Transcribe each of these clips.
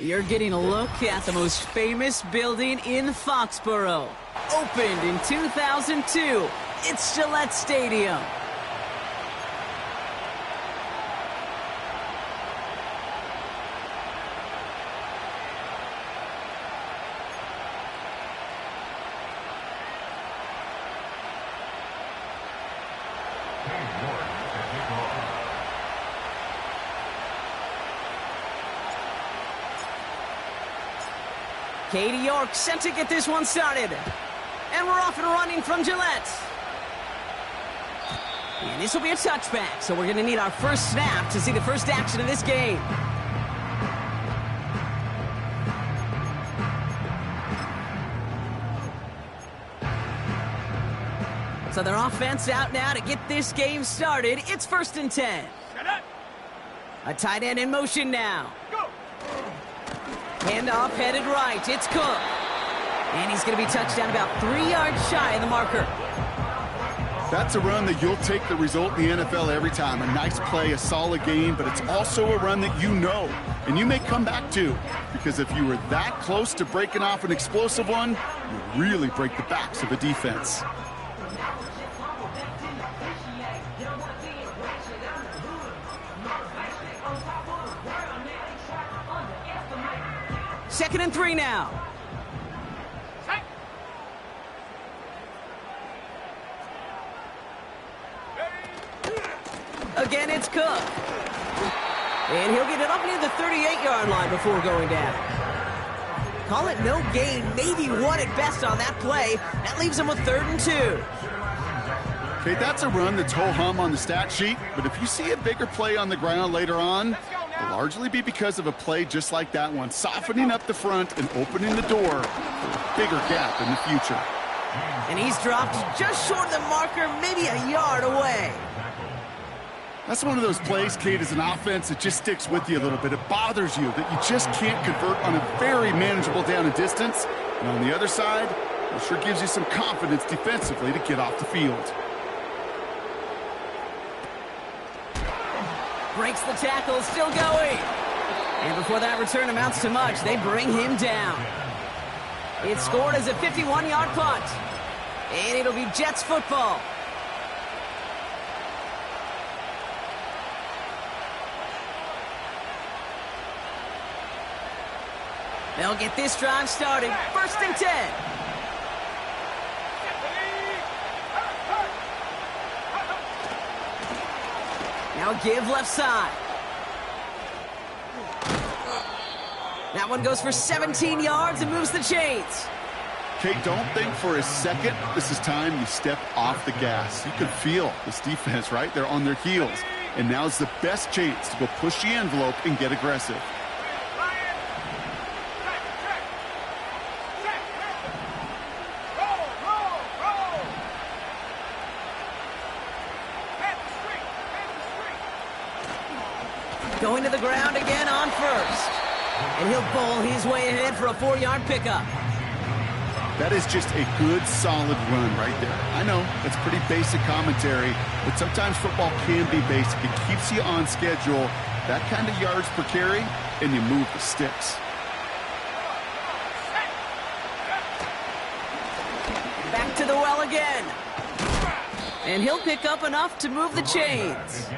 You're getting a look at the most famous building in Foxborough. Opened in 2002, it's Gillette Stadium. Katie York set to get this one started. And we're off and running from Gillette. And this will be a touchback, so we're going to need our first snap to see the first action of this game. So their offense out now to get this game started. It's 1st and 10. A tight end in motion now. Handoff headed right. It's Cook. And he's going to be touched down about 3 yards shy of the marker. That's a run that you'll take the result in the NFL every time. A nice play, a solid game, but it's also a run that you know and you may come back to. Because if you were that close to breaking off an explosive one, you really break the backs of a defense. Second and 3 now. Again, it's Cook. And he'll get it up near the 38-yard line before going down. Call it no gain, maybe 1 at best on that play. That leaves him with 3rd and 2. Okay, that's a run that's ho-hum on the stat sheet, but if you see a bigger play on the ground later on, it'll largely be because of a play just like that one, softening up the front and opening the door for a bigger gap in the future. And he's dropped just short of the marker, maybe a yard away. That's one of those plays, Kate, as an offense that just sticks with you a little bit. It bothers you that you just can't convert on a very manageable down and distance. And on the other side, it sure gives you some confidence defensively to get off the field. Breaks the tackle, still going. And before that return amounts to much, they bring him down. It's scored as a 51-yard punt. And it'll be Jets football. They'll get this drive started. 1st and 10. Now a give left side. That one goes for 17 yards and moves the chains. Kate, don't think for a second this is time you step off the gas. You can feel this defense, right? They're on their heels. And now's the best chance to go push the envelope and get aggressive. Going to the ground again on 1st. And he'll bowl his way ahead for a 4-yard pickup. That is just a good, solid run right there. I know, that's pretty basic commentary, but sometimes football can be basic. It keeps you on schedule, that kind of yards per carry, and you move the sticks. Back to the well again. And he'll pick up enough to move the chains.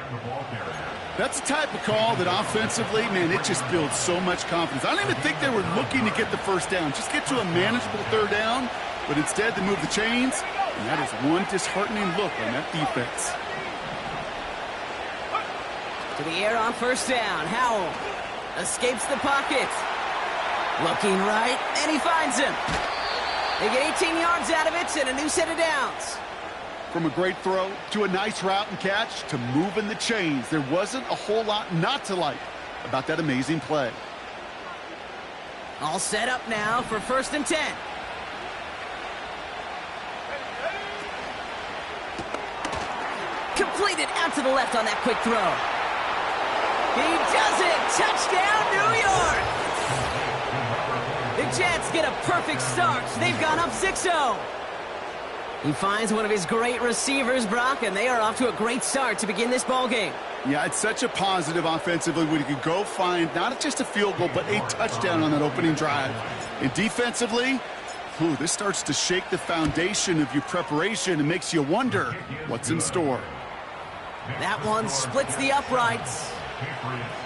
That's the type of call that offensively, man, it just builds so much confidence. I don't even think they were looking to get the first down. Just get to a manageable 3rd down, but instead they move the chains, and that is one disheartening look on that defense. To the air on 1st down. Howell escapes the pocket. Looking right, and he finds him. They get 18 yards out of it and a new set of downs. From a great throw to a nice route and catch to moving the chains, there wasn't a whole lot not to like about that amazing play. All set up now for 1st and 10. Completed out to the left on that quick throw. He does it! Touchdown, New York! The Jets get a perfect start. They've gone up 6-0. He finds one of his great receivers, Brock, and they are off to a great start to begin this ball game. Yeah, it's such a positive offensively when you can go find not just a field goal, but a touchdown on that opening drive. And defensively, this starts to shake the foundation of your preparation and makes you wonder what's in store. That one splits the uprights.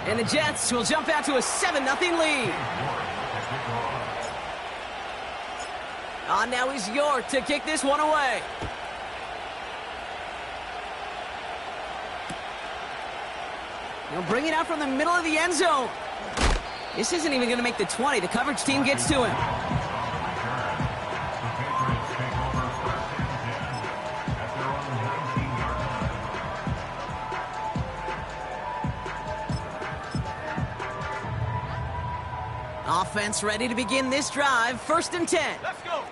And the Jets will jump out to a 7-0 lead. On now is York to kick this one away. He'll bring it out from the middle of the end zone. This isn't even going to make the 20. The coverage team gets to him. Offense ready to begin this drive. 1st and 10. Let's go.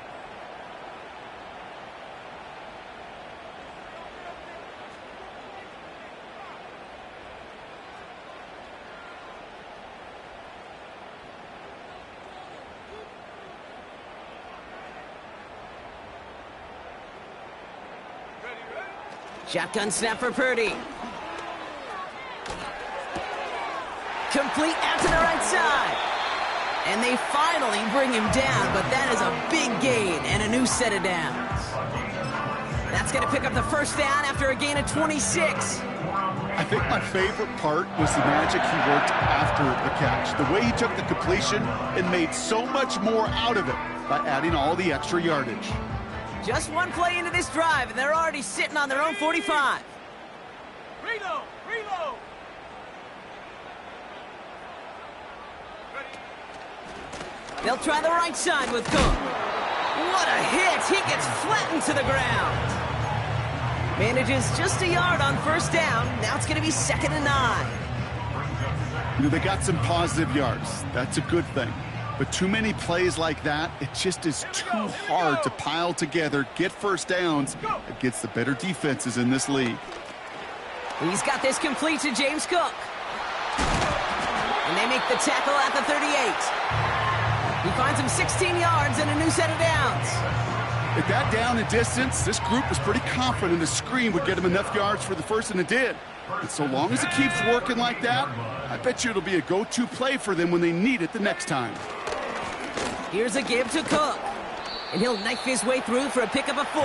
Shotgun snap for Purdy. Complete out to the right side. And they finally bring him down, but that is a big gain and a new set of downs. That's going to pick up the 1st down after a gain of 26. I think my favorite part was the magic he worked after the catch. The way he took the completion and made so much more out of it by adding all the extra yardage. Just one play into this drive, and they're already sitting on their own 45. Reload! Reload! They'll try the right side with Cook. What a hit! He gets flattened to the ground. Manages just a yard on 1st down. Now it's going to be 2nd and 9. They got some positive yards. That's a good thing. But too many plays like that, it just is too hard to pile together, get 1st downs against the better defenses in this league. He's got this complete to James Cook. And they make the tackle at the 38. He finds him 16 yards and a new set of downs. At that down and distance, this group was pretty confident a screen would get him enough yards for the 1st, and it did. And so long as it keeps working like that, I bet you it'll be a go-to play for them when they need it the next time. Here's a give to Cook. And he'll knife his way through for a pickup of 4.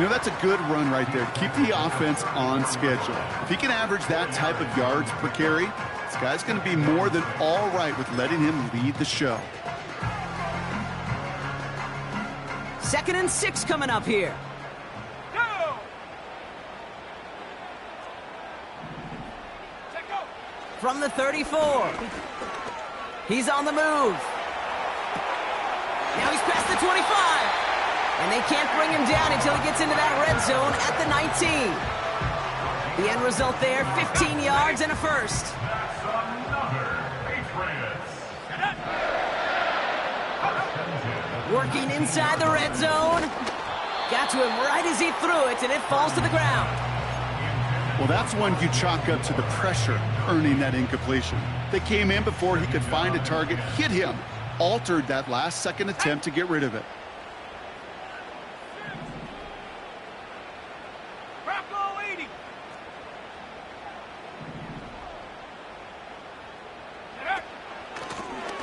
That's a good run right there. Keep the offense on schedule. If he can average that type of yards per carry, this guy's going to be more than all right with letting him lead the show. 2nd and 6 coming up here. Go! From the 34. He's on the move. Now he's past the 25. And they can't bring him down until he gets into that red zone at the 19. The end result there, 15 yards and a 1st. Working inside the red zone. Got to him right as he threw it, and it falls to the ground. Well, that's one you chalk up to the pressure earning that incompletion. They came in before he could find a target, hit him, altered that last-second attempt to get rid of it.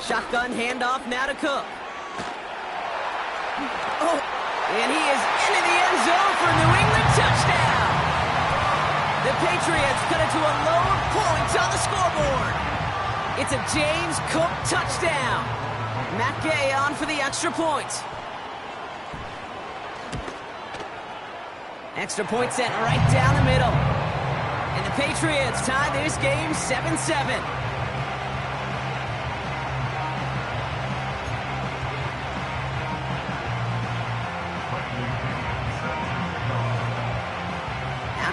Shotgun handoff now to Cook. Oh, and he is into the end zone for a New England touchdown. The Patriots cut it to a lone point on the scoreboard. It's a James Cook touchdown. Matt Gay on for the extra point. Extra point set right down the middle. And the Patriots tie this game 7-7.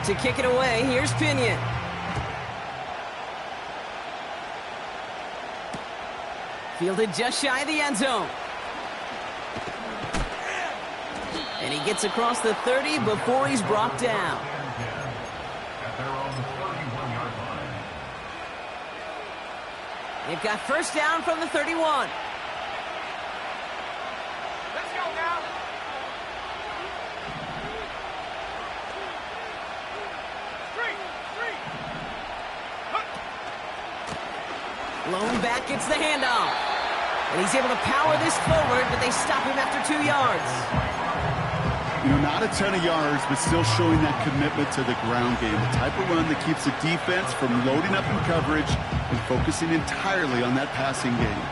To kick it away, here's Pinion. Fielded just shy of the end zone. And he gets across the 30 before he's brought down. They've got 1st down from the 31. Let's go now. Lone back gets the handoff. And he's able to power this forward, but they stop him after 2 yards. You know, not a ton of yards, but still showing that commitment to the ground game. The type of run that keeps the defense from loading up in coverage and focusing entirely on that passing game.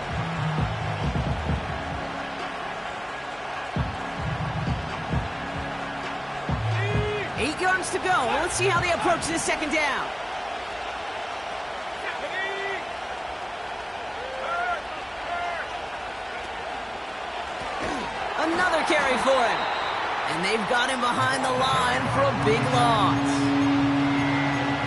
Eight yards to go. Let's see how they approach this second down. Another carry for him. And they've got him behind the line for a big loss.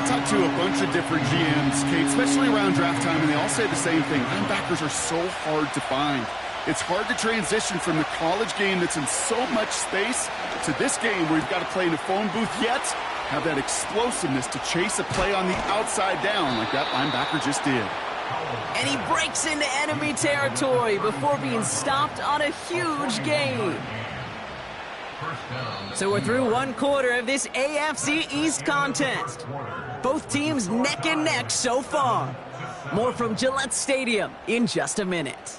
I talked to a bunch of different GMs, Kate, especially around draft time, and they all say the same thing. Linebackers are so hard to find. It's hard to transition from the college game that's in so much space to this game where you've got to play in a phone booth yet have that explosiveness to chase a play on the outside down like that linebacker just did. And he breaks into enemy territory before being stopped on a huge gain. So we're through one quarter of this AFC East contest. Both teams neck and neck so far. More from Gillette Stadium in just a minute.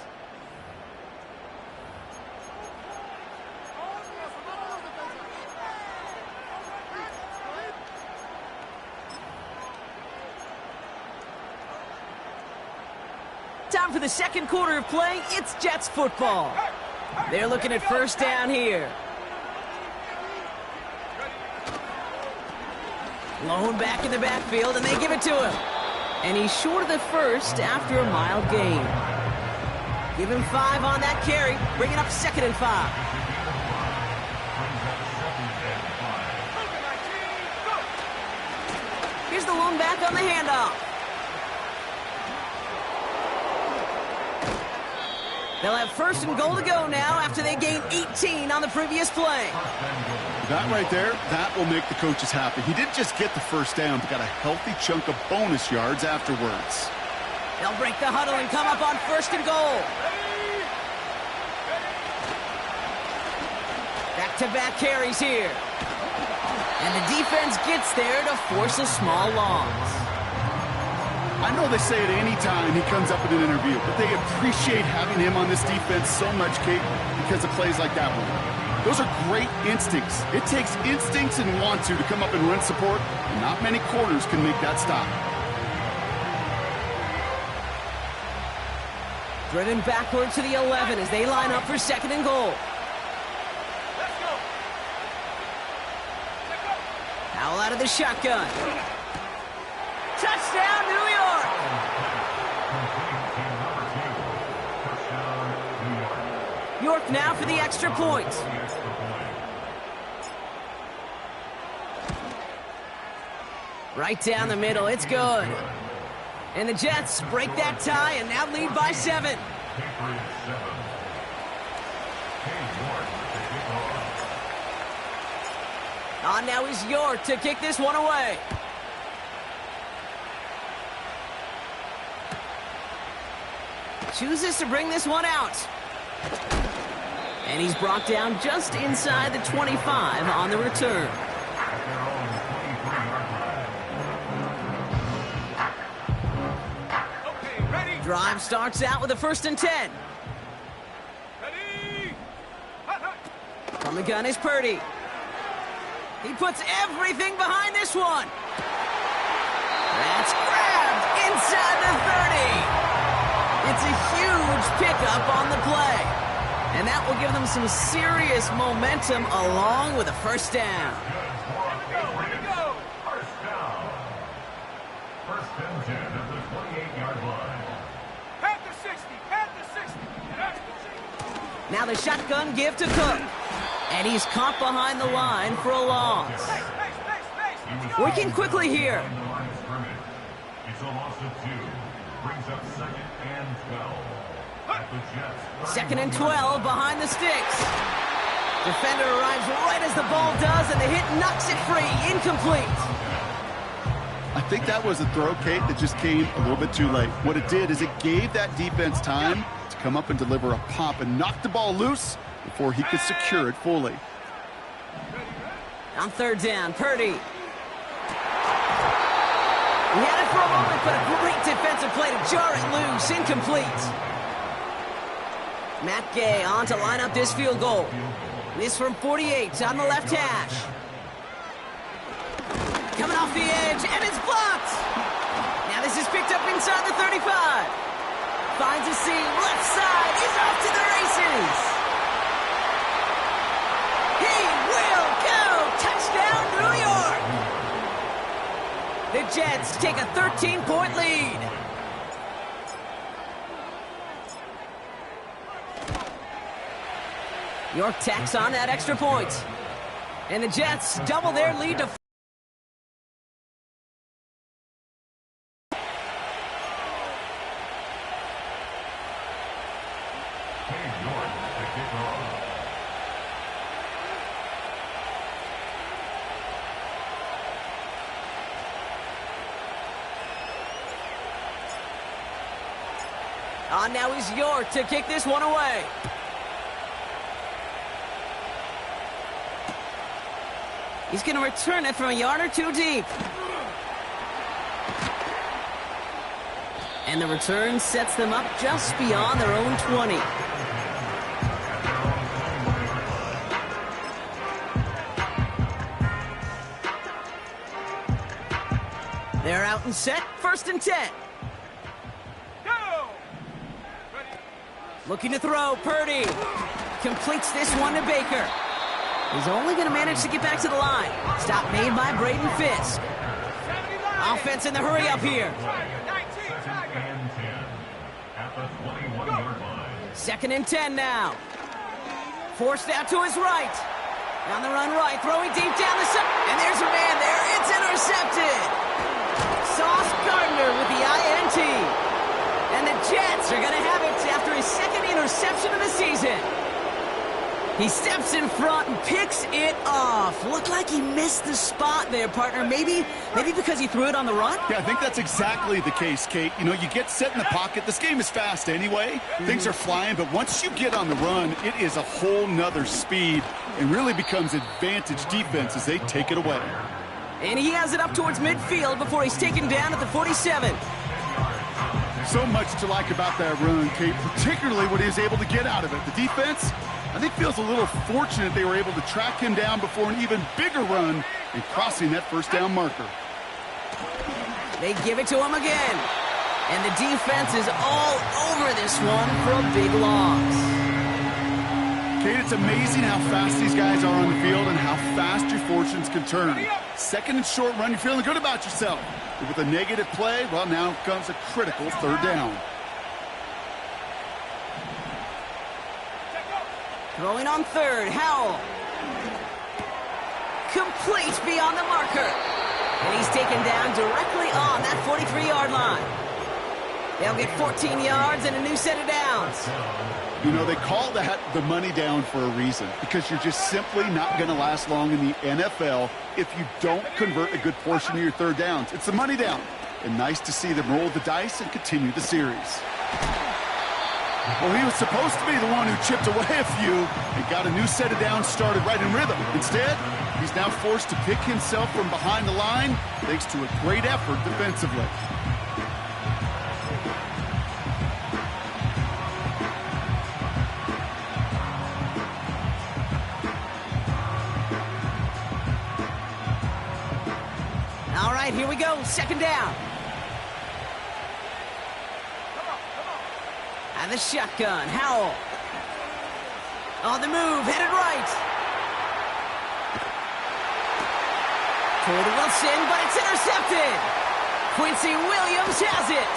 Time for the second quarter of play. It's Jets football. They're looking at first down here. Lone back in the backfield, and they give it to him. And he's short of the first after a mild gain. Give him 5 on that carry, bring it up 2nd and 5. Here's the lone back on the handoff. They'll have 1st and goal to go now after they gained 18 on the previous play. That right there, that will make the coaches happy. He didn't just get the first down, but got a healthy chunk of bonus yards afterwards. They'll break the huddle and come up on 1st and goal. Back-to-back carries here. And the defense gets there to force a small loss. I know they say it any time he comes up in an interview, but they appreciate having him on this defense so much, Kate, because of plays like that one. Those are great instincts. It takes instincts and want to come up and run support, and not many corners can make that stop. Driven backward to the 11 as they line up for 2nd and goal. Let's go. Howell out of the shotgun. Touchdown, New York! York now for the extra point. Right down the middle, it's good. And the Jets break that tie and now lead by 7. On now is York to kick this one away. Chooses to bring this one out. And he's brought down just inside the 25 on the return. Okay, ready. Drive starts out with a 1st and 10. Ready. From the gun is Purdy. He puts everything behind this one. That's grabbed inside the 30. It's a huge pickup on the play. And that will give them some serious momentum along with a 1st down. Here we go. First down. 1st and 10 at the 28-yard line. Pat the 60. Pat the 60. That's the 60. Now the shotgun give to Cook. And he's caught behind the line for a loss. Space. Let's go. Working quickly here. On the line of scrimmage. It's a loss of 2. Brings up 2nd and 12. At the Jets. 2nd and 12 behind the sticks. Defender arrives right as the ball does, and the hit knocks it free. Incomplete. I think that was a throw, Kate, that just came a little bit too late. What it did is it gave that defense time to come up and deliver a pop and knock the ball loose before he could secure it fully. On 3rd down, Purdy. He had it for a moment, but a great defensive play to jar it loose. Incomplete. Matt Gay on to line up this field goal. This from 48 on the left hash. Coming off the edge, and it's blocked. Now this is picked up inside the 35. Finds a seam, left side, is off to the races. He will go! Touchdown, New York! The Jets take a 13-point lead. York tacks on that extra point. And the Jets double their lead to... On now is York to kick this one away. He's going to return it from a yard or two deep. And the return sets them up just beyond their own 20. They're out and set, 1st and 10. Looking to throw, Purdy. Completes this one to Baker. He's only going to manage to get back to the line. Stop made by Braden Fisk. Offense in the hurry up here. 2nd and 10 now. Forced out to his right. On the run right, throwing deep down the center. And there's a man there. It's intercepted. Sauce Gardner with the INT. And the Jets are going to have it after his 2nd interception of the season. He steps in front and picks it off. Looked like he missed the spot there, partner. Maybe because he threw it on the run? Yeah, I think that's exactly the case, Kate. You know, you get set in the pocket. This game is fast anyway. Things are flying, but once you get on the run, it is a whole nother speed and really becomes advantage defense as they take it away. And he has it up towards midfield before he's taken down at the 47. So much to like about that run, Kate, particularly what he was able to get out of it. The defense, I think, feels a little fortunate they were able to track him down before an even bigger run and crossing that 1st down marker. They give it to him again. And the defense is all over this one for a big loss. Kate, it's amazing how fast these guys are on the field and how fast your fortunes can turn. 2nd and short run, you're feeling good about yourself. But with a negative play, well, now comes a critical 3rd down. Throwing on 3rd, Howell. Complete beyond the marker. And he's taken down directly on that 43-yard line. They'll get 14 yards and a new set of downs. You know, they call that the money down for a reason, because you're just simply not going to last long in the NFL if you don't convert a good portion of your 3rd downs. It's the money down. And nice to see them roll the dice and continue the series. Well, he was supposed to be the one who chipped away a few and got a new set of downs started right in rhythm. Instead, he's now forced to pick himself from behind the line thanks to a great effort defensively. All right, here we go. 2nd down. And the shotgun, Howell. On the move, headed right. Toward Wilson, but it's intercepted. Quincy Williams has it.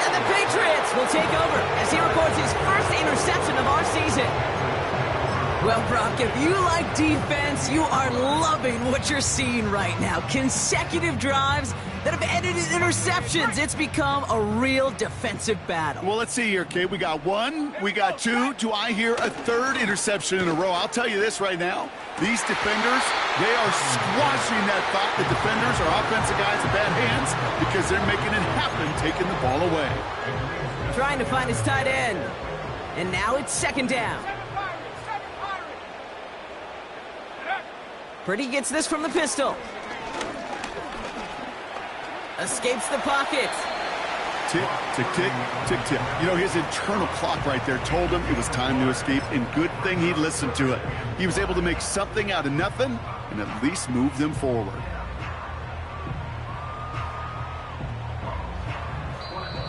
And the Patriots will take over as he records his 1st interception of our season. Well, Brock, if you like defense, you are loving what you're seeing right now. Consecutive drives that have ended in interceptions. It's become a real defensive battle. Well, let's see here, Kate. We got 1, we got 2. Do I hear a 3rd interception in a row? I'll tell you this right now. These defenders, they are squashing that thought the defenders are offensive guys in bad hands because they're making it happen, taking the ball away. Trying to find his tight end. And now it's 2nd down. Purdy gets this from the pistol. Escapes the pocket. Tick, tick, tick, tick, tick. You know, his internal clock right there told him it was time to escape, and good thing he listened to it. He was able to make something out of nothing and at least move them forward.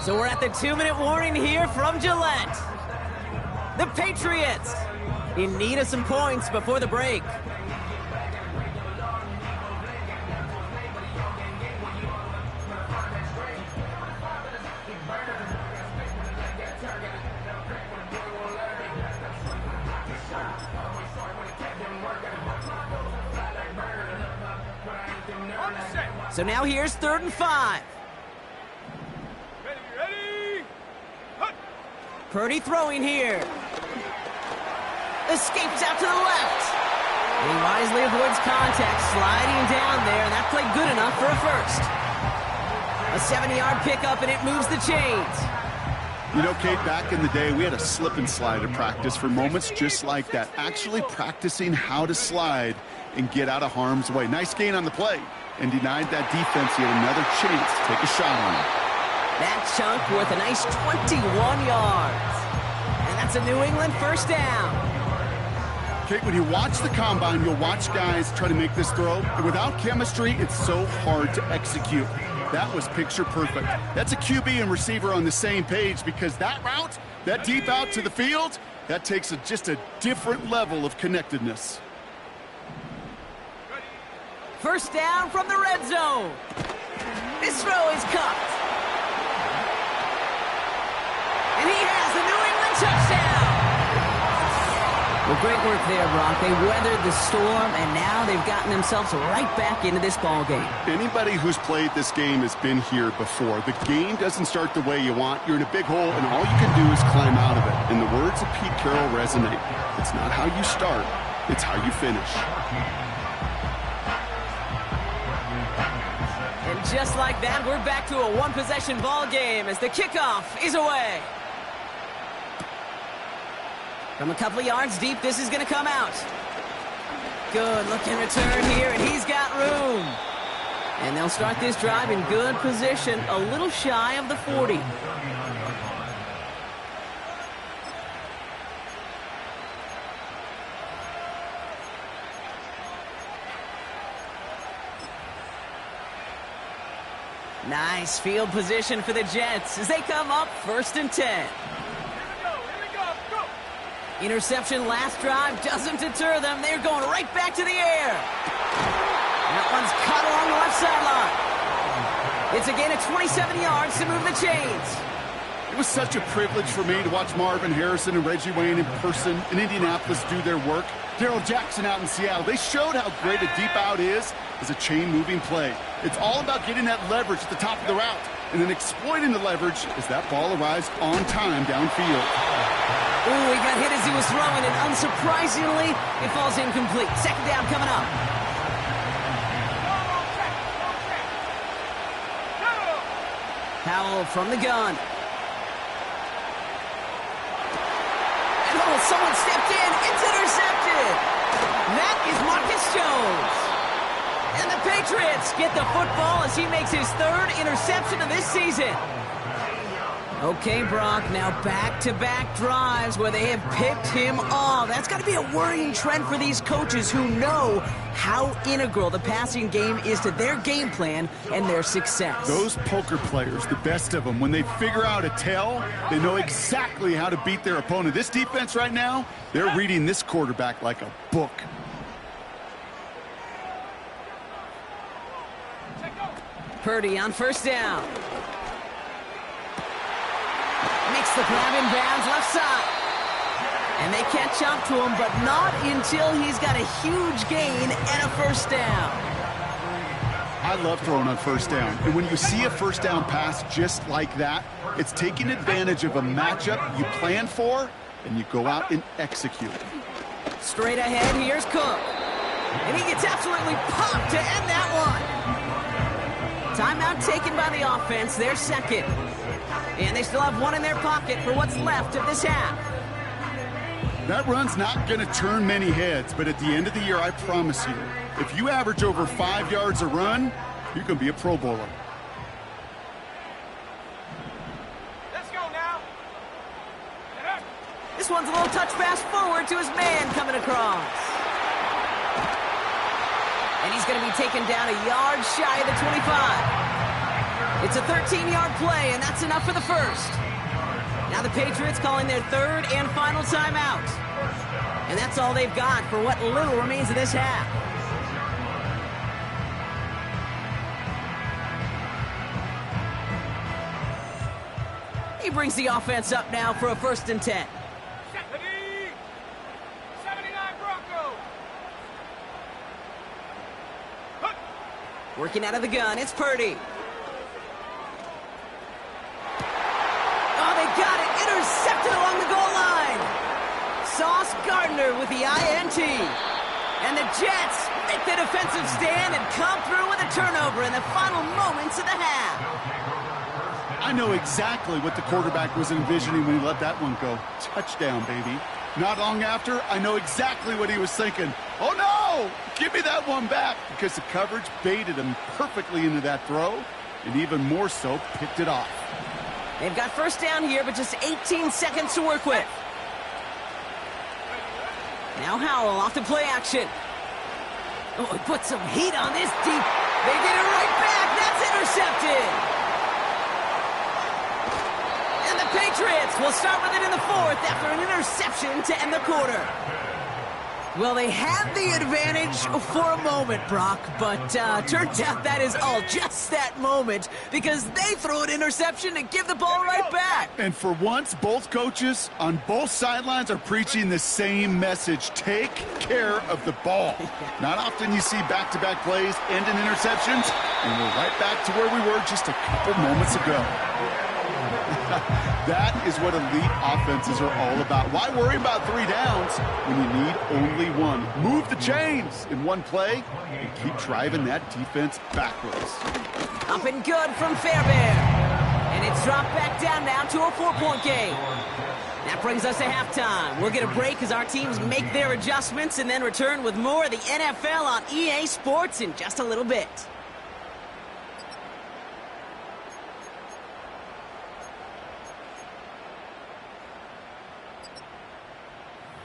So we're at the 2-minute warning here from Gillette. The Patriots in need of some points before the break. So now here's 3rd and 5. Ready? Hut. Purdy throwing here. Escapes out to the left. He wisely avoids contact, sliding down there, and that played good enough for a first. A 70-yard pickup, and it moves the chains. You know, Kate, back in the day, we had a slip and slide at practice for moments just like that. Actually practicing how to slide and get out of harm's way. Nice gain on the play, and denied that defense yet another chance to take a shot on him. That chunk worth a nice 21 yards. And that's a New England first down. Kate, when you watch the combine, you'll watch guys try to make this throw, and without chemistry, it's so hard to execute. That was picture perfect. That's a QB and receiver on the same page, because that route, that deep out to the field, that takes just a different level of connectedness. First down from the red zone. This throw is caught. And he has the New England touchdown. Well, great work there, Brock. They weathered the storm, and now they've gotten themselves right back into this ball game. Anybody who's played this game has been here before. The game doesn't start the way you want. You're in a big hole, and all you can do is climb out of it. And the words of Pete Carroll resonate. It's not how you start, it's how you finish. And just like that, we're back to a one-possession ball game as the kickoff is away. From a couple of yards deep, this is going to come out. Good looking return here, and he's got room. And they'll start this drive in good position, a little shy of the 40. Nice field position for the Jets as they come up 1st and 10. Here we go, go! Interception last drive doesn't deter them. They're going right back to the air. That one's caught along the left sideline. It's a gain of 27 yards to move the chains. It was such a privilege for me to watch Marvin Harrison and Reggie Wayne in person in Indianapolis do their work. Darrell Jackson out in Seattle. They showed how great a deep out is as a chain-moving play. It's all about getting that leverage at the top of the route and then exploiting the leverage as that ball arrives on time downfield. Ooh, he got hit as he was throwing, and unsurprisingly, it falls incomplete. 2nd down coming up. Howell from the gun. And oh, someone stepped in. It's intercepted. That is Marcus Jones. And the Patriots get the football as he makes his 3rd interception of this season. Okay, Brock, now back-to-back drives where they have picked him off. That's got to be a worrying trend for these coaches who know how integral the passing game is to their game plan and their success. Those poker players, the best of them, when they figure out a tell, they know exactly how to beat their opponent. This defense right now, they're reading this quarterback like a book. Purdy on 1st down. Makes the grab in bounds left side. And they catch up to him, but not until he's got a huge gain and a 1st down. I love throwing on 1st down. And when you see a 1st down pass just like that, it's taking advantage of a matchup you plan for, and you go out and execute. Straight ahead, here's Cook. And he gets absolutely popped to end that one. Timeout taken by the offense, their 2nd. And they still have one in their pocket for what's left of this half. That run's not going to turn many heads, but at the end of the year, I promise you, if you average over 5 yards a run, you're going to be a Pro Bowler. This one's a little touch pass forward to his man coming across. And he's going to be taken down a yard shy of the 25. It's a 13-yard play, and that's enough for the first. Now the Patriots calling their third and final timeout. And that's all they've got for what little remains of this half. He brings the offense up now for a 1st and 10. 79 Broncos. Working out of the gun, it's Purdy. Oh, they got it. Intercepted along the goal line. Sauce Gardner with the INT. And the Jets make the defensive stand and come through with a turnover in the final moments of the half. I know exactly what the quarterback was envisioning when he let that one go. Touchdown, baby. Not long after, I know exactly what he was thinking. Oh, no! Give me that one back! Because the coverage baited him perfectly into that throw, and even more so, picked it off. They've got first down here, but just 18 seconds to work with. Now Howell off to play action. Oh, he put some heat on this deep. They get it right back. That's intercepted. And the Patriots will start with it in the 4th after an interception to end the quarter. Well, they had the advantage for a moment, Brock, but turns out that is all just that moment because they throw an interception to give the ball right back. And for once, both coaches on both sidelines are preaching the same message. Take care of the ball. Not often you see back-to-back plays end in interceptions, and we're right back to where we were just a couple moments ago. That is what elite offenses are all about. Why worry about 3 downs when you need only one? Move the chains in one play and keep driving that defense backwards. Up and good from Fairbairn. And it's dropped back down now to a 4-point game. That brings us to halftime. We'll get a break as our teams make their adjustments and then return with more of the NFL on EA Sports in just a little bit.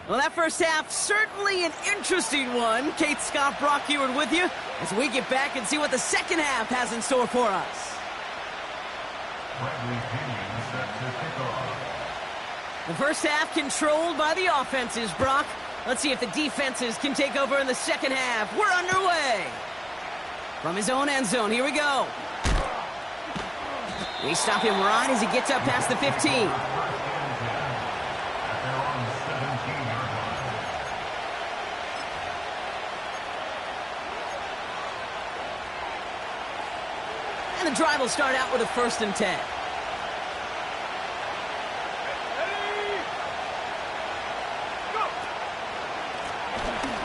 Well, that first half, certainly an interesting one. Kate Scott, Brock Heward with you as we get back and see what the second half has in store for us. The first half controlled by the offenses, Brock. Let's see if the defenses can take over in the second half. We're underway. From his own end zone, here we go. We stop him right as he gets up past the 15. And the drive will start out with a 1st and 10.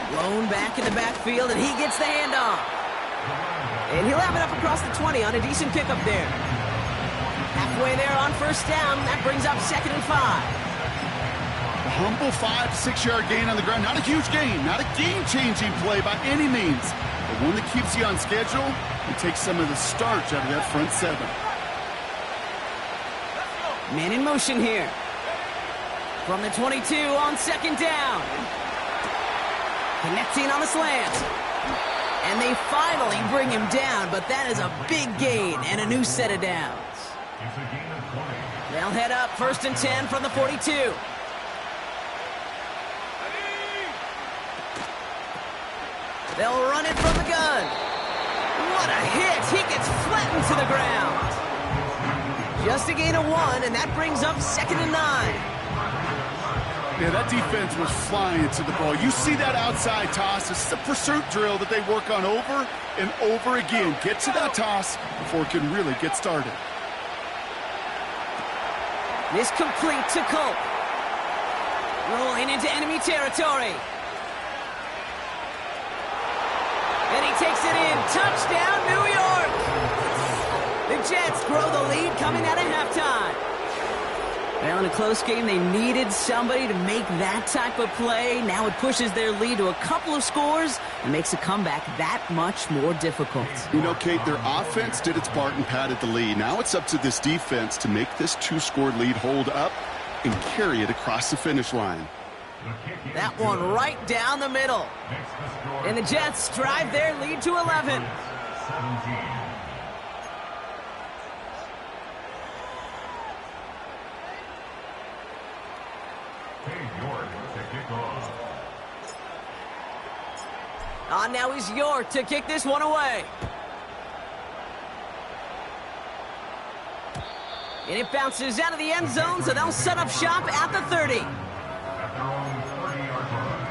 Blown back in the backfield, and he gets the handoff. And he'll have it up across the 20 on a decent pickup there. Halfway there on first down, that brings up 2nd and 5. A humble 5 to 6 yard gain on the ground. Not a huge gain, not a game-changing play by any means, but one that keeps you on schedule and takes some of the starch out of that front 7. Man in motion here. From the 22 on 2nd down. Connecting on the slant. And they finally bring him down, but that is a big gain and a new set of downs. They'll head up 1st and 10 from the 42. They'll run it from the gun. What a hit! He gets flattened to the ground. Just a gain of 1, and that brings up 2nd and 9. Yeah, that defense was flying to the ball. You see that outside toss. This is a pursuit drill that they work on over and over again. Get to that toss before it can really get started. This complete to Culp. Rolling into enemy territory. And he takes it in. Touchdown, New York! The Jets grow the lead coming out of halftime. Well, in a close game, they needed somebody to make that type of play. Now it pushes their lead to a couple of scores and makes a comeback that much more difficult. You know, Kate, their offense did its part and padded the lead. Now it's up to this defense to make this 2-score lead hold up and carry it across the finish line. That one right down the middle. And the Jets drive their lead to 11. 17. Now he's York to kick this one away. And it bounces out of the end zone, so they'll set up shop at the 30. At their own 30-yard line.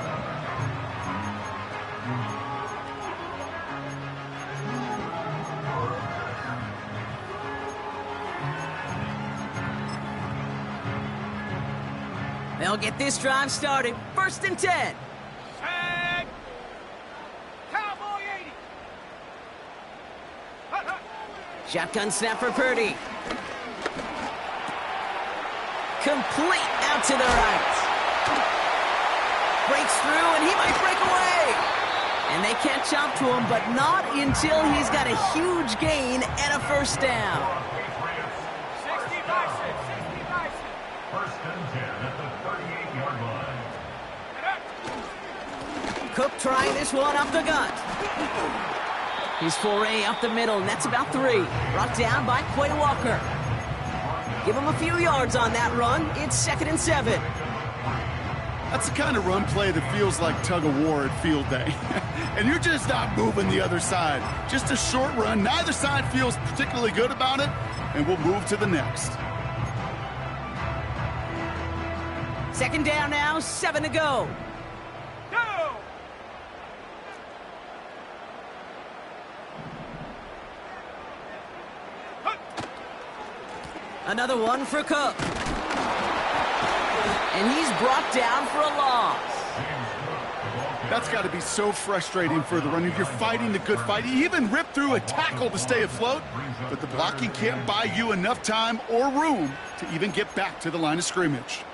They'll get this drive started. 1st and 10. Set. Cowboy 80. Shotgun snap for Purdy. Complete out to the right. Breaks through, and he might break away. And they catch up to him, but not until he's got a huge gain and a first down. 60 by 6, 60 by 6. 1st and 10 at the 38-yard line. Cook trying this one up the gut. His foray up the middle, and that's about 3. Brought down by Quay Walker. Give him a few yards on that run. It's 2nd and 7. That's the kind of run play that feels like tug-of-war at field day. And you're just not moving the other side. Just a short run. Neither side feels particularly good about it, and we'll move to the next. 2nd down now, 7 to go. Go. Another one for Cook. And he's brought down for a loss. That's got to be so frustrating for the runner. You're fighting the good fight. You even rip through a tackle to stay afloat, but the blocking can't buy you enough time or room to even get back to the line of scrimmage.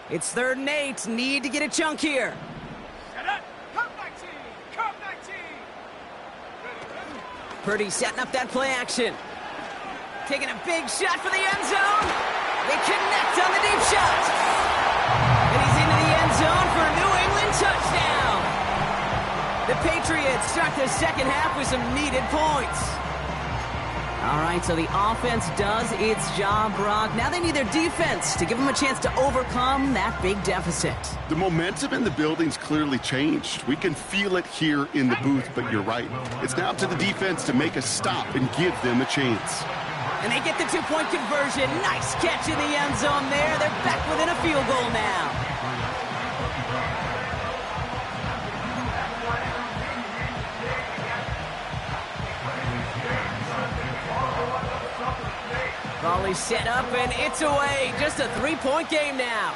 It's 3rd and 8. Need to get a chunk here. Set up. Come 19. Come 19. Purdy setting up that play action. Taking a big shot for the end zone. They connect on the deep shot. And he's into the end zone for a New England touchdown. The Patriots start the 2nd half with some needed points. All right, so the offense does its job, Brock. Now they need their defense to give them a chance to overcome that big deficit. The momentum in the building's clearly changed. We can feel it here in the booth, but you're right. It's now up to the defense to make a stop and give them a chance. And they get the 2-point conversion. Nice catch in the end zone there. They're back within a field goal now. Volley set up, and it's away. Just a 3-point game now.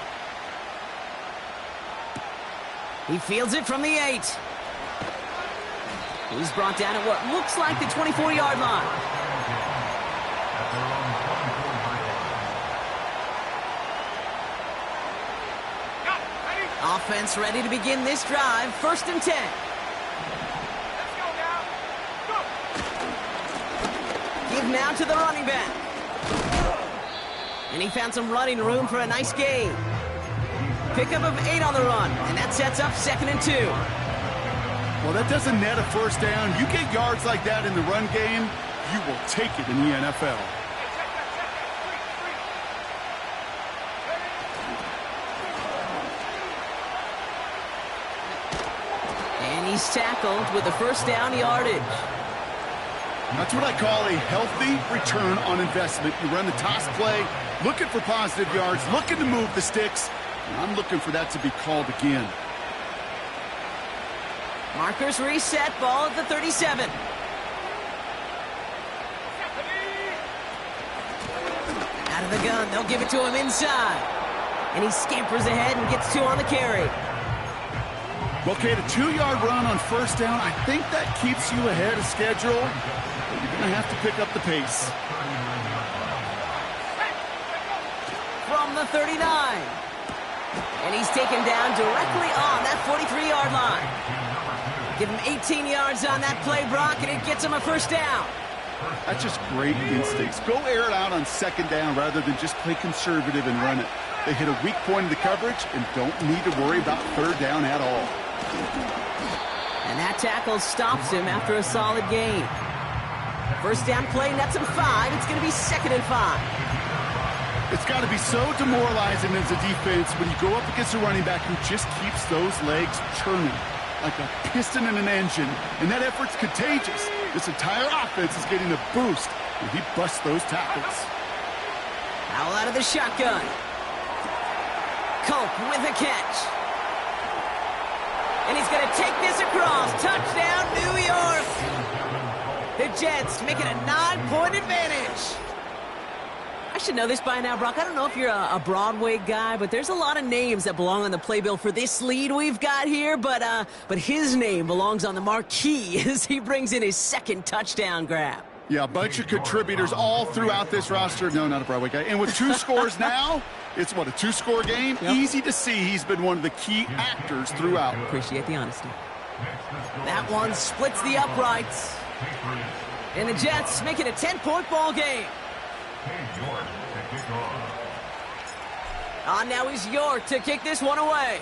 He fields it from the 8. He's brought down at what looks like the 24-yard line. Offense ready to begin this drive. 1st and 10. Let's go now. Go. Give now to the running back. And he found some running room for a nice gain. Pickup of 8 on the run, and that sets up 2nd and 2. Well, that doesn't net a first down. You get yards like that in the run game, you will take it in the NFL. And he's tackled with the first down yardage. That's what I call a healthy return on investment. You run the toss play, looking for positive yards, looking to move the sticks. And I'm looking for that to be called again. Markers reset, ball at the 37. Out of the gun, they'll give it to him inside. And he scampers ahead and gets 2 on the carry. Well, Kate, a 2-yard run on first down, I think that keeps you ahead of schedule. But you're going to have to pick up the pace. From the 39. And he's taken down directly on that 43-yard line. Give him 18 yards on that play, Brock, and it gets him a first down. That's just great instincts. Go air it out on second down rather than just play conservative and run it. They hit a weak point in the coverage and don't need to worry about third down at all. And that tackle stops him after a solid gain. First down play, nets him 5. It's going to be 2nd and 5. It's got to be so demoralizing as a defense when you go up against a running back who just keeps those legs churning like a piston in an engine, and that effort's contagious. This entire offense is getting a boost when he busts those tackles. Howell out of the shotgun. Culp with a catch. And he's going to take this across. Touchdown, New York. The Jets make it a 9-point advantage. I should know this by now, Brock. I don't know if you're a Broadway guy, but there's a lot of names that belong on the playbill for this lead we've got here. But his name belongs on the marquee as he brings in his 2nd touchdown grab. Yeah, a bunch of contributors all throughout this roster. No, not a Broadway guy. And with 2 scores now, it's what, a 2-score game? Yep. Easy to see he's been one of the key actors throughout. Appreciate the honesty. That one splits the uprights. And the Jets make it a 10-point ball game. On now is York to kick this one away.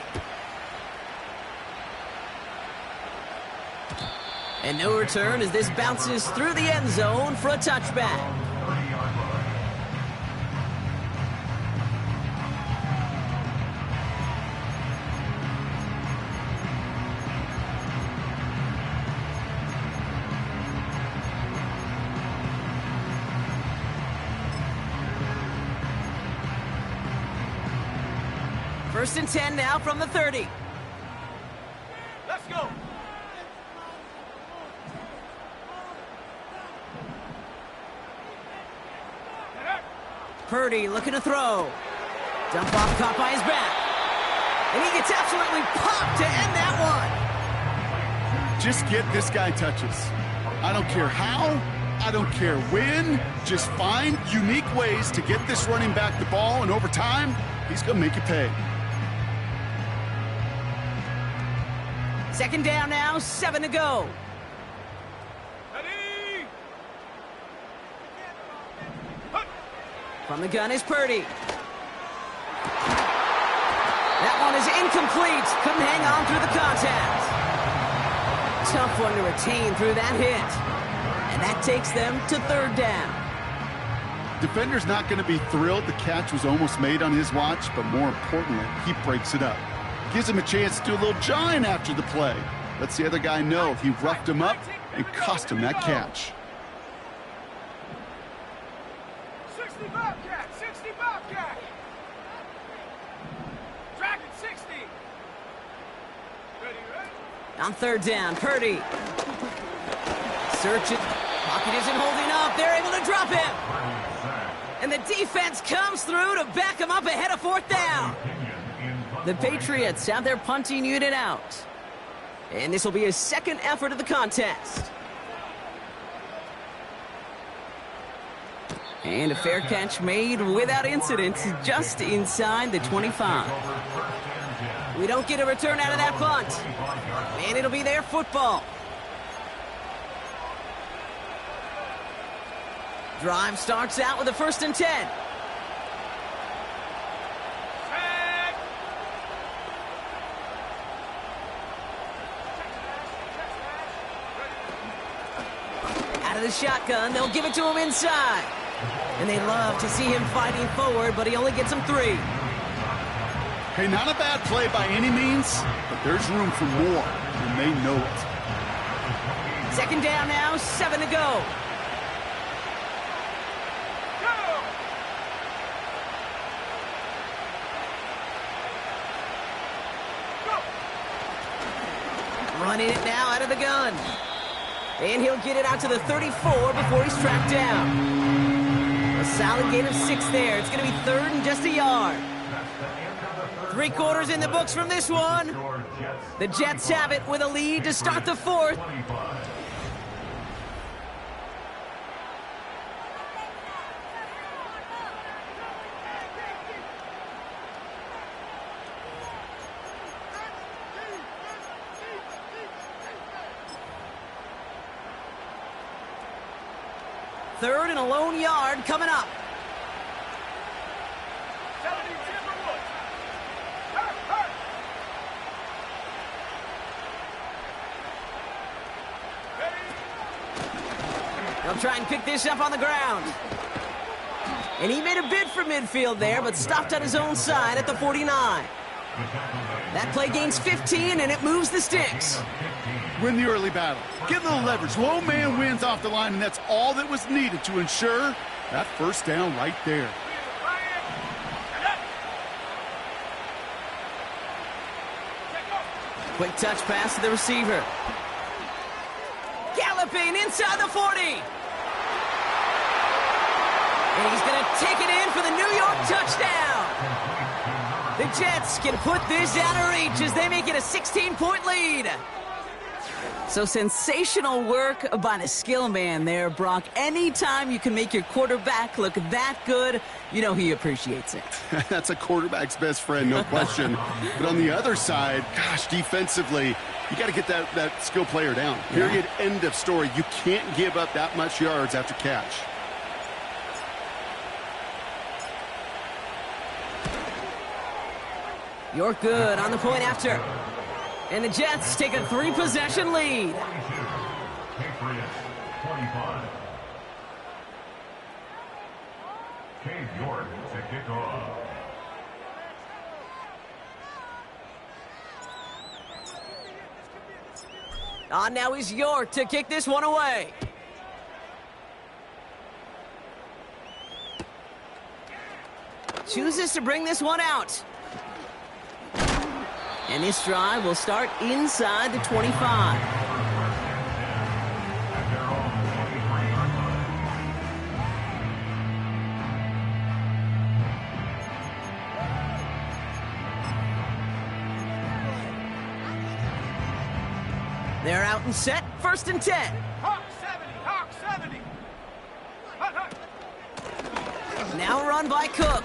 And no return as this bounces through the end zone for a touchback. First and 10 now from the 30. Let's go. Purdy looking to throw. Dump off caught by his back. And he gets absolutely popped to end that one. Just get this guy touches. I don't care how. I don't care when. Just find unique ways to get this running back the ball, and over time, he's going to make you pay. 2nd down now, 7 to go. Ready? From the gun is Purdy. That one is incomplete. Couldn't hang on through the contact. Tough one to retain through that hit. And that takes them to 3rd down. Defender's not going to be thrilled the catch was almost made on his watch, but more importantly, he breaks it up. Gives him a chance to do a little jawing after the play. Lets the other guy know he roughed him up and cost him that catch. 60 Bobcat, 60 Bobcat. Dragon 60. Ready? On 3rd down, Purdy. Search it. Pocket isn't holding up. They're able to drop him. And the defense comes through to back him up ahead of 4th down. The Patriots have their punting unit out. And this will be his 2nd effort of the contest. And a fair catch made without incident, just inside the 25. We don't get a return out of that punt. And it'll be their football. Drive starts out with a 1st and 10. Out of the shotgun, they'll give it to him inside. And they love to see him fighting forward, but he only gets him 3. Hey, not a bad play by any means, but there's room for more, and they know it. 2nd down now, 7 to go. Running it now out of the gun. And he'll get it out to the 34 before he's tracked down. A solid gain of 6 there. It's going to be 3rd and just a yard. 3 quarters in the books from this one. The Jets have it with a lead to start the 4th. 3rd and a lone yard coming up. 70 Timberwolves. Hurt. They'll try and pick this up on the ground. And he made a bid for midfield there, but stopped on his own side at the 49. That play gains 15, and it moves the sticks. Win the early battle. Get a little leverage. Low man wins off the line, and that's all that was needed to ensure that first down right there. Quick touch pass to the receiver. Galloping inside the 40. And he's going to take it in for the New York touchdown. The Jets can put this out of reach as they make it a 16-point lead. So sensational work by the skill man there, Brock. Anytime you can make your quarterback look that good, you know he appreciates it. That's a quarterback's best friend, no question. But on the other side, gosh, defensively, you got to get that skill player down. Period, end of story. You can't give up that much yards after catch. You're good on the point after. And the Jets take a 3-possession lead. Patriots 25. Cade York to kick off. Now is York to kick this one away. Chooses to bring this one out. And this drive will start inside the 25. They're out and set, 1st and 10. Hawk 70. Hut. Now run by Cook.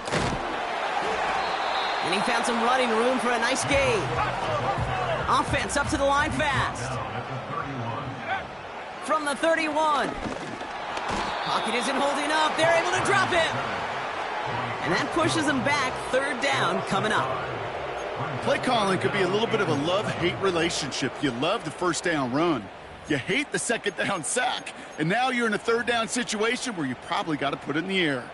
And he found some running room for a nice gain. Offense up to the line fast. From the 31. Pocket isn't holding up. They're able to drop him. And that pushes them back. 3rd down coming up. Play calling could be a little bit of a love-hate relationship. You love the first down run. You hate the 2nd down sack. And now you're in a 3rd down situation where you probably got to put it in the air.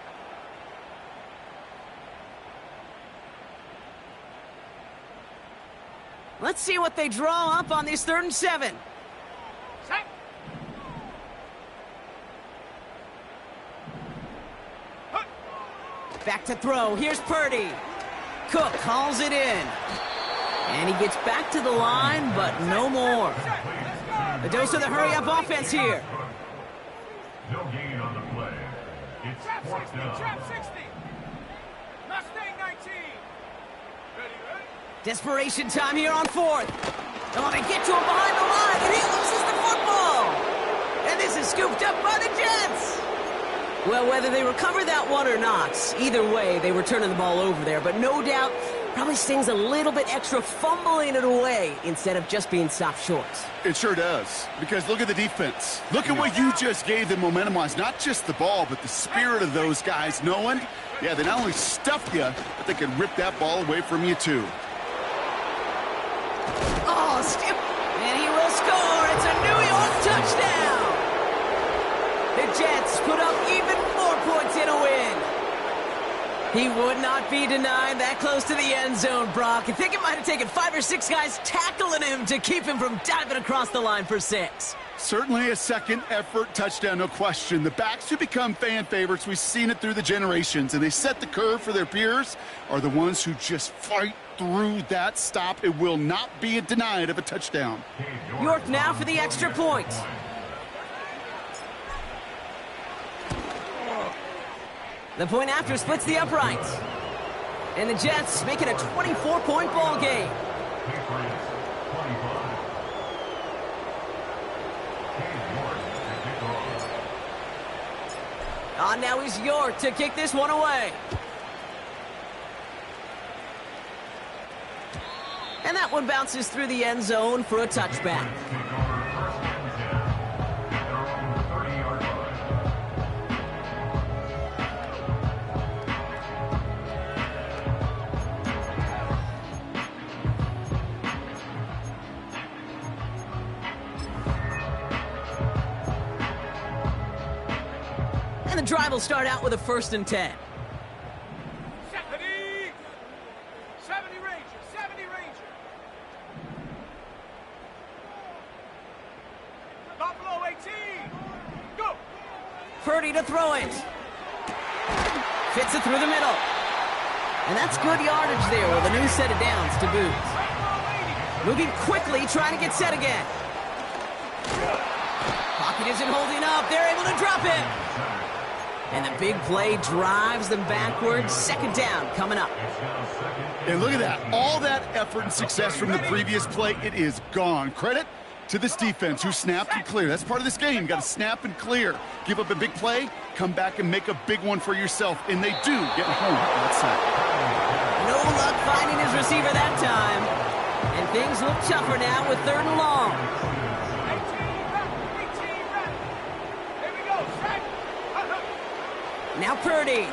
Let's see what they draw up on this 3rd and 7. Set. Back to throw. Here's Purdy. Cook calls it in. And he gets back to the line, but no more. A dose of the hurry-up offense here. No gain on the play. It's Trap 4th 60. down. Trap 60. Mustang 19. Ready? Desperation time here on 4th. Oh, they get to him behind the line, and he loses the football. And this is scooped up by the Jets. Well, whether they recover that one or not, either way, they were turning the ball over there. But no doubt, probably stings a little bit extra fumbling it away instead of just being stopped short. It sure does, because look at the defense. Look at what you just gave them momentum-wise. Not just the ball, but the spirit of those guys knowing, yeah, they not only stuffed you, but they can rip that ball away from you, too. Oh, skip. And he will score. It's a New York touchdown. The Jets put up even more points in a win. He would not be denied that close to the end zone, Brock. I think it might have taken 5 or 6 guys tackling him to keep him from diving across the line for 6. Certainly a second-effort touchdown, no question. The backs who become fan favorites, we've seen it through the generations, and they set the curve for their peers, are the ones who just fight through that stop. It will not be denied of a touchdown. York now for the extra point. The point after splits the upright. And the Jets make it a 24-point ball game. Patriots 25. Cade York to kick off. Now is York to kick this one away. And that one bounces through the end zone for a touchback. the drive will start out with a 1st and 10. 70 Ranger, 70 Ranger. Buffalo 18. Go. Purdy to throw it. Fits it through the middle. And that's good yardage there with a new set of downs to boot. Moving quickly, trying to get set again. Pocket isn't holding up. They're able to drop it. And the big play drives them backwards. 2nd down coming up. And look at that. All that effort and success from the previous play, it is gone. Credit to this defense who snapped and cleared. That's part of this game. You got to snap and clear. Give up a big play, come back and make a big one for yourself. And they do get home on that side. No luck finding his receiver that time. And things look tougher now with 3rd and long. 18 ready. Here we go. Set. Now Purdy.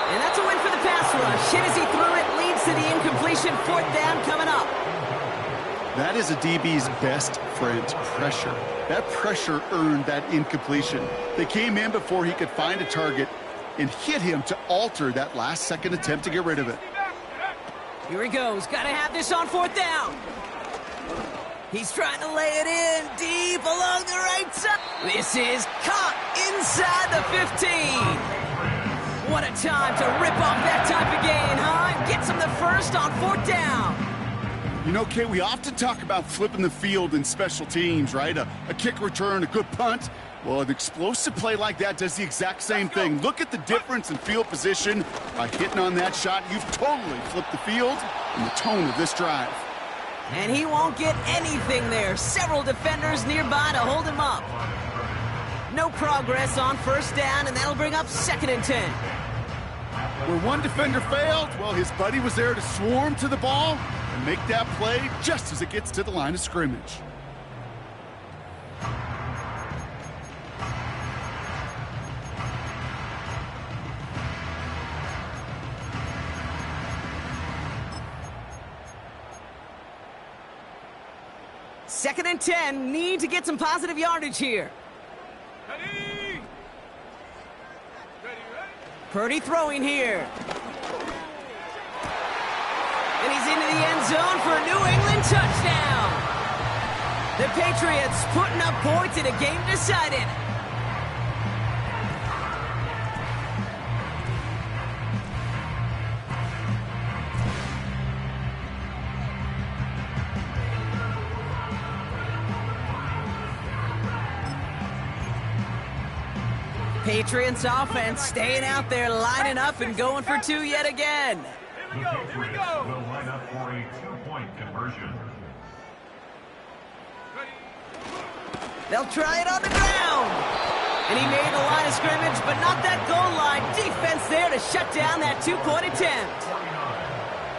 And that's a win for the pass rush. Hit as he threw it, leads to the incompletion. 4th down coming up. That is a DB's best friend, pressure. That pressure earned that incompletion. They came in before he could find a target and hit him to alter that last-second attempt to get rid of it. Here he goes. Got to have this on 4th down. He's trying to lay it in deep along the right side. This is caught inside the 15. What a time to rip off that type of gain, huh? Gets him the 1st on 4th down. You know, Kate, we often talk about flipping the field in special teams, right? A kick return, a good punt. Well, an explosive play like that does the exact same thing. Look at the difference in field position. By hitting on that shot, you've totally flipped the field and the tone of this drive. And he won't get anything there. Several defenders nearby to hold him up. No progress on 1st down, and that'll bring up 2nd and 10. Where one defender failed, well, his buddy was there to swarm to the ball and make that play just as it gets to the line of scrimmage. Second and 10, need to get some positive yardage here. Ready. Ready. Purdy throwing here. And he's into the end zone for a New England touchdown. The Patriots putting up points in a game decided. Patriots offense staying out there, lining up and going for 2 yet again. Here we go. Here we go. Will line up for a 2-point conversion. They'll try it on the ground. And he made the line of scrimmage, but not that goal line. Defense there to shut down that 2-point attempt.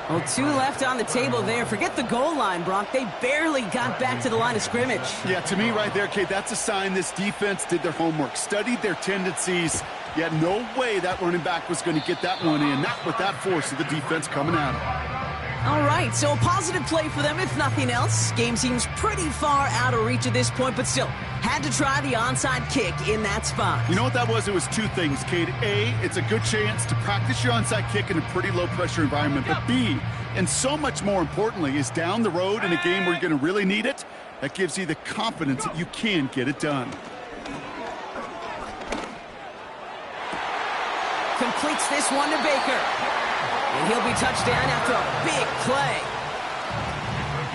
Oh, 2 left on the table there. Forget the goal line, Brock. They barely got back to the line of scrimmage. Yeah, to me right there, Kate, that's a sign this defense did their homework, studied their tendencies. Yet no way that running back was going to get that one in, not with that force of the defense coming at him. All right, so a positive play for them, if nothing else. Game seems pretty far out of reach at this point, but still, had to try the onside kick in that spot. You know what that was? It was 2 things, Kate. A, it's a good chance to practice your onside kick in a pretty low-pressure environment. But B, and so much more importantly, is down the road in a game where you're going to really need it, that gives you the confidence that you can get it done. Completes this one to Baker. And he'll be touchdown after a big play.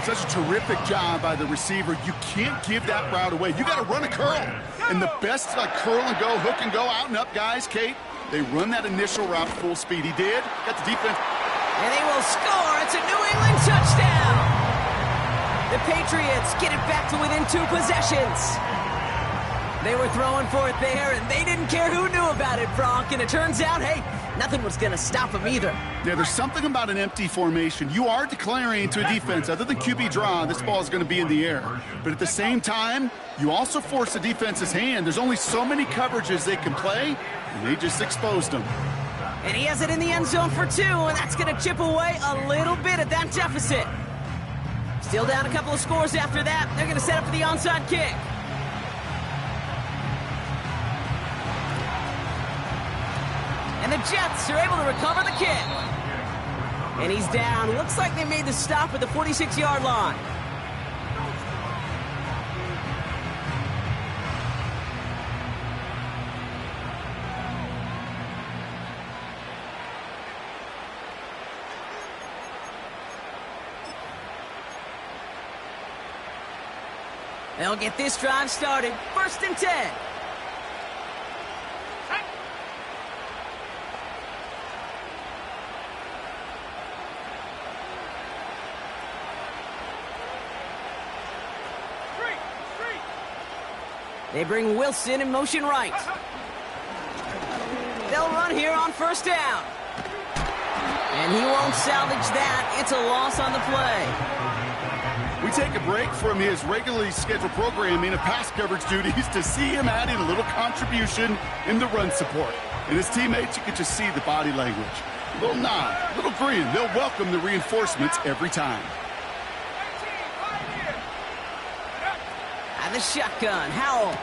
Such a terrific job by the receiver. You can't give that route away. You got to run a curl. And the best, like curl and go, hook and go, out and up guys, Kate, they run that initial route full speed. He did. Got the defense. And they will score. It's a New England touchdown. The Patriots get it back to within 2 possessions. They were throwing for it there, and they didn't care who knew about it, Brock. And it turns out, hey, nothing was going to stop them either. Yeah, there's something about an empty formation. You are declaring to a defense, other than QB draw, this ball is going to be in the air. But at the same time, you also force the defense's hand. There's only so many coverages they can play, and they just exposed them. And he has it in the end zone for 2, and that's going to chip away a little bit at that deficit. Still down a couple of scores after that. They're going to set up for the onside kick. Jets are able to recover the kick. And he's down. Looks like they made the stop at the 46-yard line. They'll get this drive started. 1st and 10. They bring Wilson in motion right. They'll run here on 1st down. And he won't salvage that. It's a loss on the play. We take a break from his regularly scheduled programming of pass coverage duties to see him adding a little contribution in the run support. And his teammates, you can just see the body language. A little nod, a little grin. They'll welcome the reinforcements every time. And the shotgun, Howell,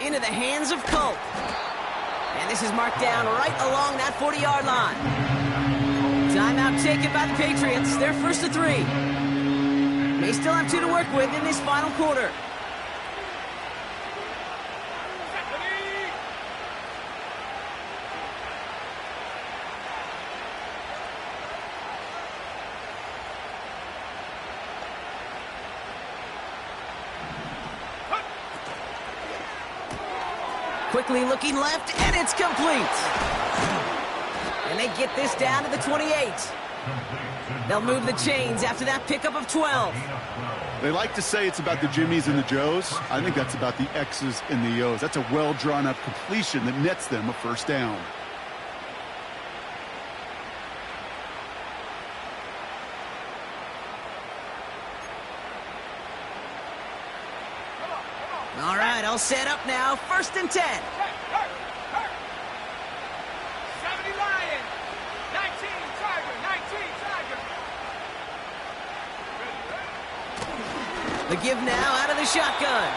into the hands of Colt. And this is marked down right along that 40-yard line. Timeout taken by the Patriots. They're 1st and 3. They still have 2 to work with in this final quarter. Quickly looking left, and it's complete. And they get this down to the 28. They'll move the chains after that pickup of 12. They like to say it's about the Jimmies and the Joes. I think that's about the X's and the O's. That's a well-drawn-up completion that nets them a 1st down. All right, I'll set up now. 1st and 10. 70 Lion. 19 Tiger. 19 Tiger. The give now out of the shotgun.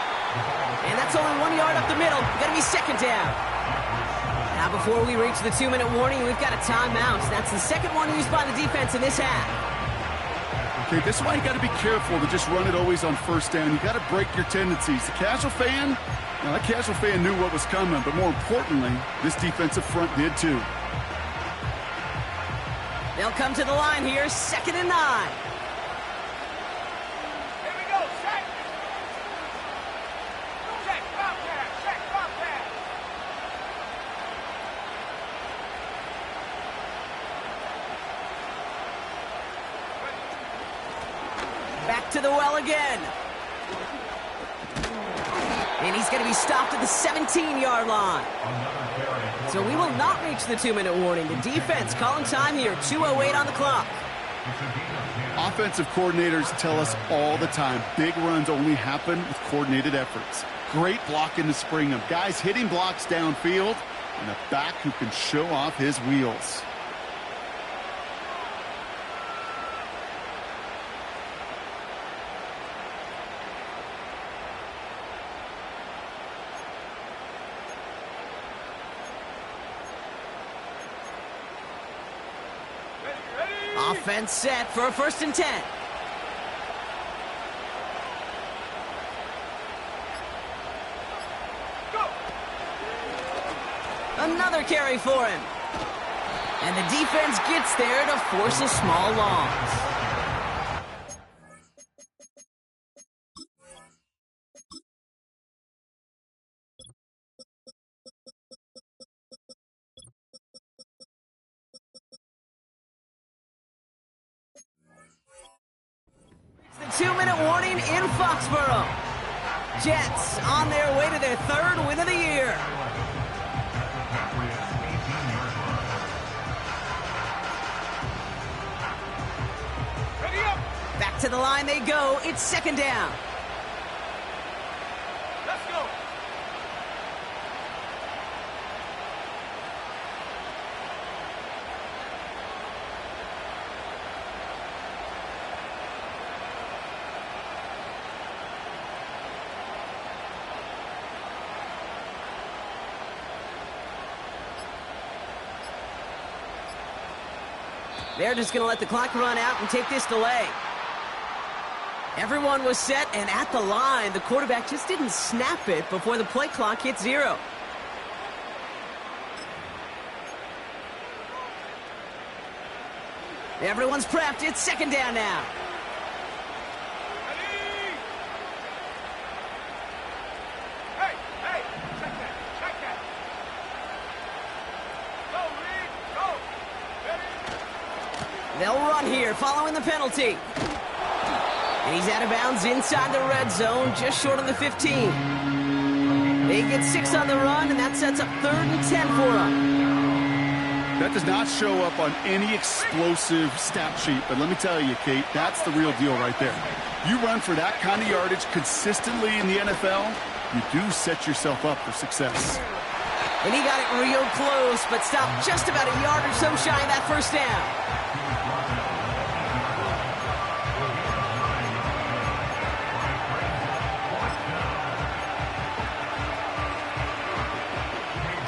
And that's only 1 yard up the middle. Gonna be 2nd down. Now before we reach the 2-minute warning, we've got a timeout. That's the 2nd one used by the defense in this half. Okay, this is why you got to be careful to just run it always on 1st down. You got to break your tendencies. The casual fan, now that casual fan knew what was coming, but more importantly, this defensive front did too. They'll come to the line here, 2nd and 9. Here we go. Check. Check. Bobcat. Check. Bobcat. Back to the well again. And he's going to be stopped at the 17-yard line. So we will not reach the 2-minute warning. The defense calling time here, 2:08 on the clock. Offensive coordinators tell us all the time, big runs only happen with coordinated efforts. Great blocking to spring them. Guys hitting blocks downfield, and a back who can show off his wheels. Offense set for a 1st and 10. Go. Another carry for him. And the defense gets there to force a small loss. The 2-minute warning in Foxborough. Jets on their way to their 3rd win of the year. Ready up. Back to the line they go. It's 2nd down. Let's go. They're just going to let the clock run out and take this delay. Everyone was set and at the line. The quarterback just didn't snap it before the play clock hit 0. Everyone's prepped. It's second down now. Ready? Hey, hey, check that, check that. Go, Reed, go. Ready? They'll run here following the penalty. And he's out of bounds inside the red zone, just short of the 15. They get 6 on the run, and that sets up 3rd and 10 for them. That does not show up on any explosive stat sheet, but let me tell you, Kate, that's the real deal right there. You run for that kind of yardage consistently in the NFL, you do set yourself up for success. And he got it real close, but stopped just about a yard or so shy of that first down.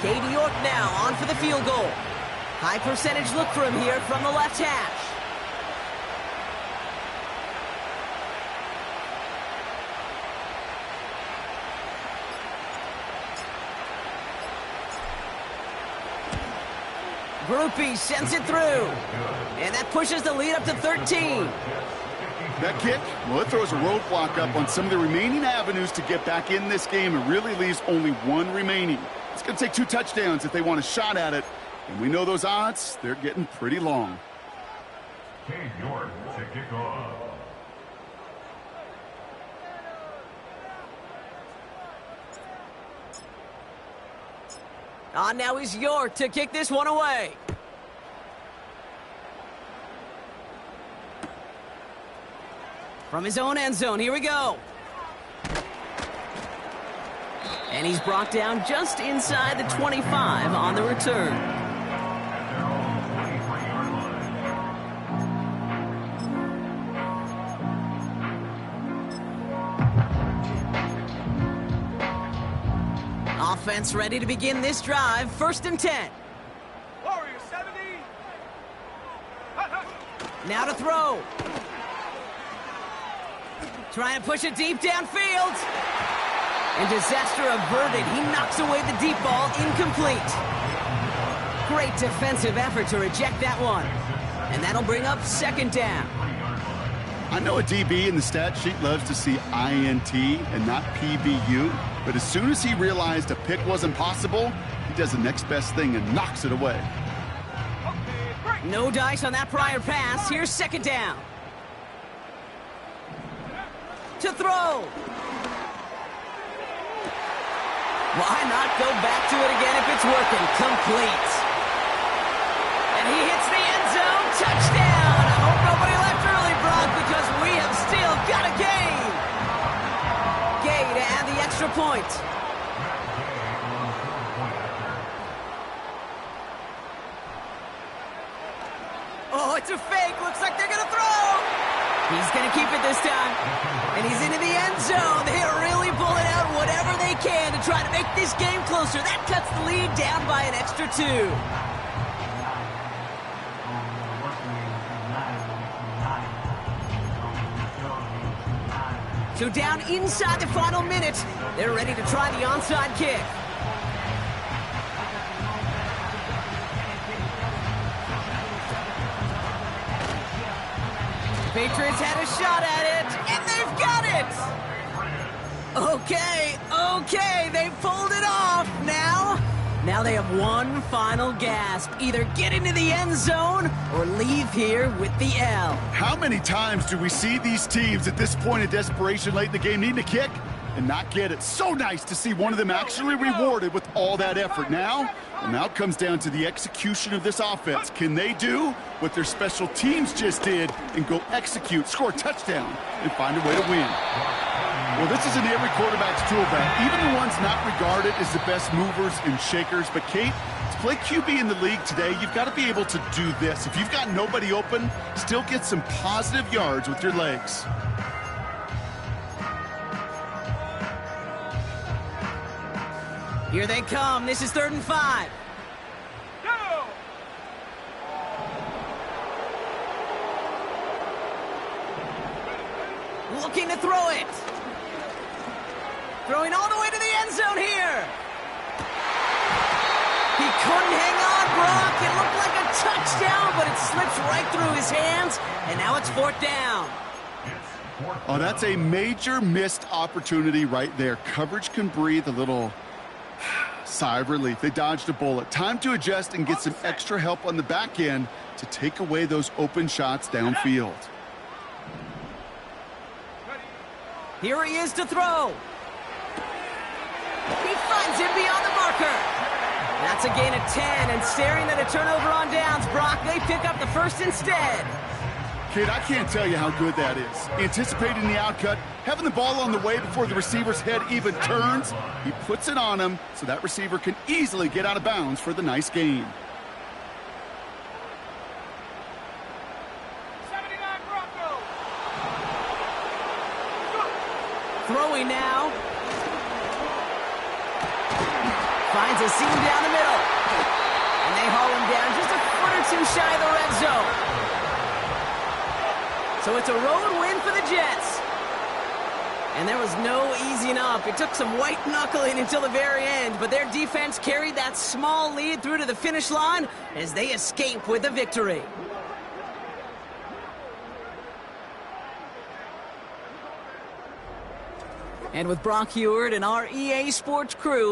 Katie York now on for the field goal. High percentage look for him here from the left hash. Groupie sends it through. And that pushes the lead up to 13. That kick, well, it throws a roadblock up on some of the remaining avenues to get back in this game and really leaves only one remaining. It's going to take 2 touchdowns if they want a shot at it. And we know those odds, they're getting pretty long. Kate York to kick off. Now is York to kick this one away. From his own end zone, here we go. And he's brought down just inside the 25 on the return. Offense ready to begin this drive. 1st and 10. Warrior 70. Now to throw. Trying to push it deep downfield. And disaster averted. He knocks away the deep ball, incomplete. Great defensive effort to reject that one. And that'll bring up 2nd down. I know a DB in the stat sheet loves to see INT and not PBU, but as soon as he realized a pick wasn't possible, he does the next best thing and knocks it away. No dice on that prior pass. Here's 2nd down. To throw. Why not go back to it again if it's working? Complete. And he hits the end zone. Touchdown. I hope nobody left early, Brock, because we have still got a game. Gay to add the extra point. Oh, it's a fake. Looks like they're going to throw. He's going to keep it this time. And he's into the end zone. They are really pulling out whatever they can to try to make this game closer. That cuts the lead down by an extra 2. So down inside the final minute, they're ready to try the onside kick. Patriots had a shot at it, and they've got it! Okay, they pulled it off. Now they have one final gasp. Either get into the end zone or leave here with the L. How many times do we see these teams at this point of desperation late in the game need to kick and not get it? So nice to see one of them actually rewarded with all that effort. Now it comes down to the execution of this offense. Can they do what their special teams just did and go execute, score a touchdown, and find a way to win? Well, this is in every quarterback's tool bag, even the ones not regarded as the best movers and shakers. But, Kate, to play QB in the league today, you've got to be able to do this. If you've got nobody open, still get some positive yards with your legs. Here they come. This is 3rd and 5. Go! looking to throw it. Throwing all the way to the end zone here. He couldn't hang on, Brock. It looked like a touchdown, but it slips right through his hands, and now it's 4th down. Oh, that's a major missed opportunity right there. Coverage can breathe a little sigh of relief. They dodged a bullet. Time to adjust and get some extra help on the back end to take away those open shots downfield. Here he is to throw. He finds him beyond the marker. That's a gain of 10, and staring at a turnover on downs, Brock, they pick up the first instead. Kid, I can't tell you how good that is. Anticipating the outcut, having the ball on the way before the receiver's head even turns, he puts it on him so that receiver can easily get out of bounds for the nice gain. 79 Broncos. Throwing now. Finds a seam down the middle. And they haul him down just a foot or two shy of the red zone. So it's a road win for the Jets. And there was no easing up. It took some white knuckling until the very end, but their defense carried that small lead through to the finish line as they escape with a victory. And with Brock Heward and our EA Sports crew,